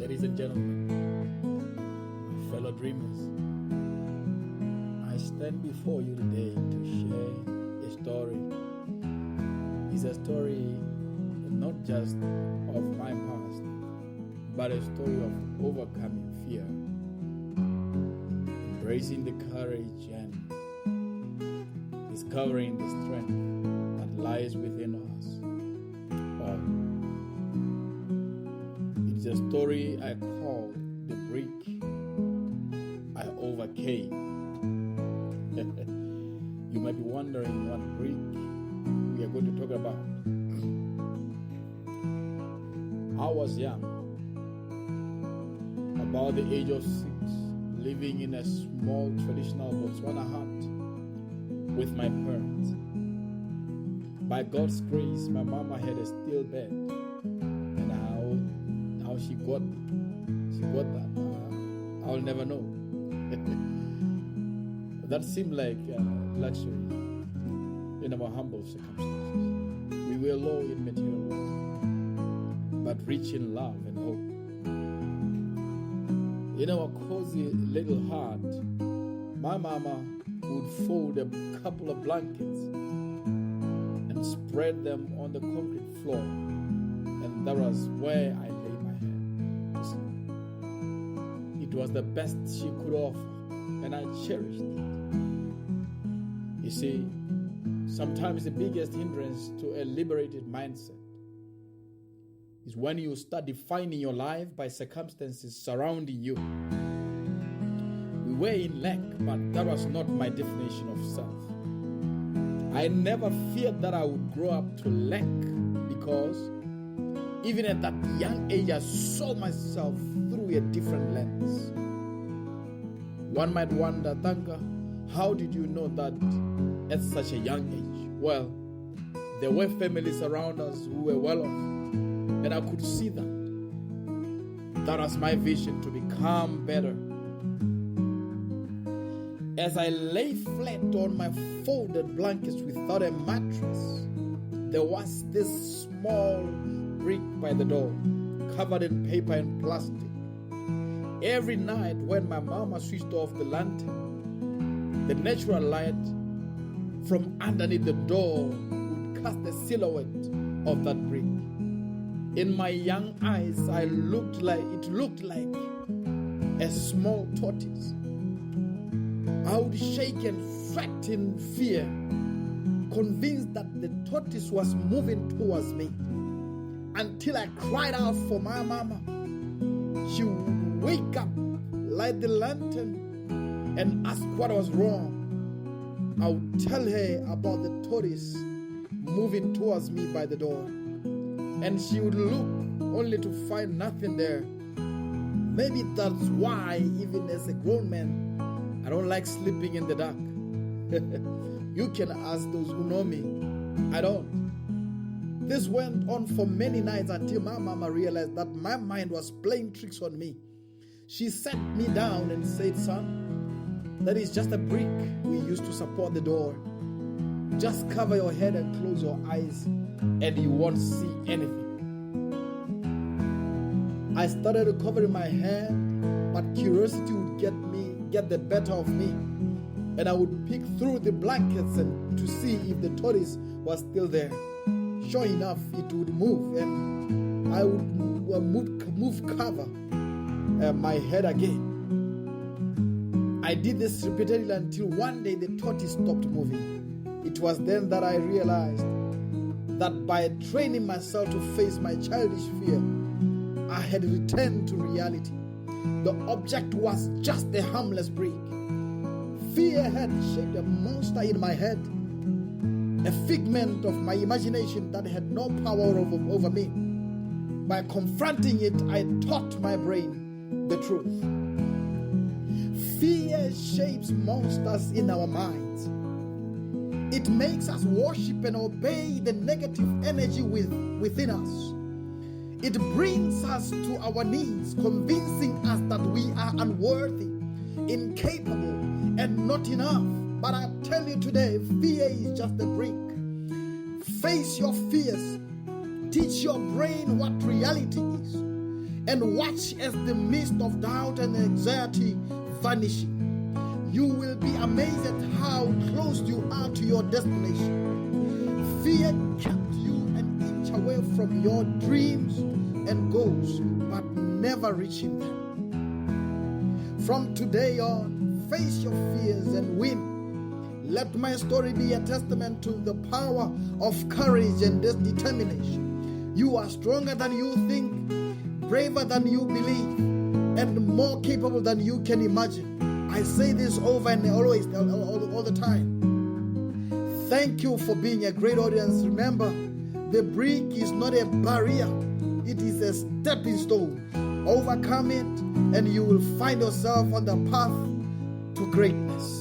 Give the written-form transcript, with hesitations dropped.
Ladies and gentlemen, my fellow dreamers, I stand before you today to share a story. It's a story not just of my past, but a story of overcoming fear, embracing the courage and discovering the strength that lies within us all. It's a story I call The Brick I Overcame. You might be wondering what brick we are going to talk about. I was young, about the age of 6, living in a small traditional Botswana hut with my parents. By God's grace, my mama had a steel bed, and how she got that, I'll never know. That seemed like luxury in our humble circumstances. We were low in material wealth, but rich in love and hope. In our cozy little hut, my mama would fold a couple of blankets and spread them on the concrete floor, and that was where I laid my head to sleep. It was the best she could offer, and I cherished it. You see, sometimes the biggest hindrance to a liberated mindset is when you start defining your life by circumstances surrounding you. We were in lack, but that was not my definition of self. I never feared that I would grow up to lack, because even at that young age, I saw myself through a different lens. One might wonder, Tanka, how did you know that at such a young age? Well, there were families around us who were well off, and I could see that. That was my vision, to become better. As I lay flat on my folded blankets without a mattress, there was this small brick by the door, covered in paper and plastic. Every night when my mama switched off the lantern, the natural light from underneath the door would cast the silhouette of that brick. In my young eyes, it looked like a small tortoise. I would shake and sweat in fear, convinced that the tortoise was moving towards me, until I cried out for my mama. She would wake up, light the lantern, and ask what was wrong. I would tell her about the tortoise moving towards me by the door, and she would look only to find nothing there. Maybe that's why, even as a grown man, I don't like sleeping in the dark. You can ask those who know me. I don't. This went on for many nights until my mama realized that my mind was playing tricks on me. She sat me down and said, "Son, that is just a brick we used to support the door. Just cover your head and close your eyes, and you won't see anything." I started covering my head, but curiosity would get the better of me, and I would peek through the blankets and to see if the tortoise was still there. Sure enough, it would move, and I would cover my head again. I did this repeatedly until one day the tortoise stopped moving. It was then that I realized that by training myself to face my childish fear, I had returned to reality. The object was just a harmless brick. Fear had shaped a monster in my head, a figment of my imagination that had no power over me. By confronting it, I taught my brain the truth. Fear shapes monsters in our minds. It makes us worship and obey the negative energy within us. It brings us to our knees, convincing us that we are unworthy, incapable, and not enough. But I tell you today, fear is just a brick. Face your fears. Teach your brain what reality is. and watch as the mist of doubt and anxiety vanishes. You will be amazed at how close you are to your destination. Fear kept you an inch away from your dreams and goals, but never reaching them. From today on, face your fears and win. Let my story be a testament to the power of courage and determination. You are stronger than you think, braver than you believe, and more capable than you can imagine. I say this over and always, all the time. Thank you for being a great audience. Remember, the brick is not a barrier. It is a stepping stone. Overcome it, and you will find yourself on the path to greatness.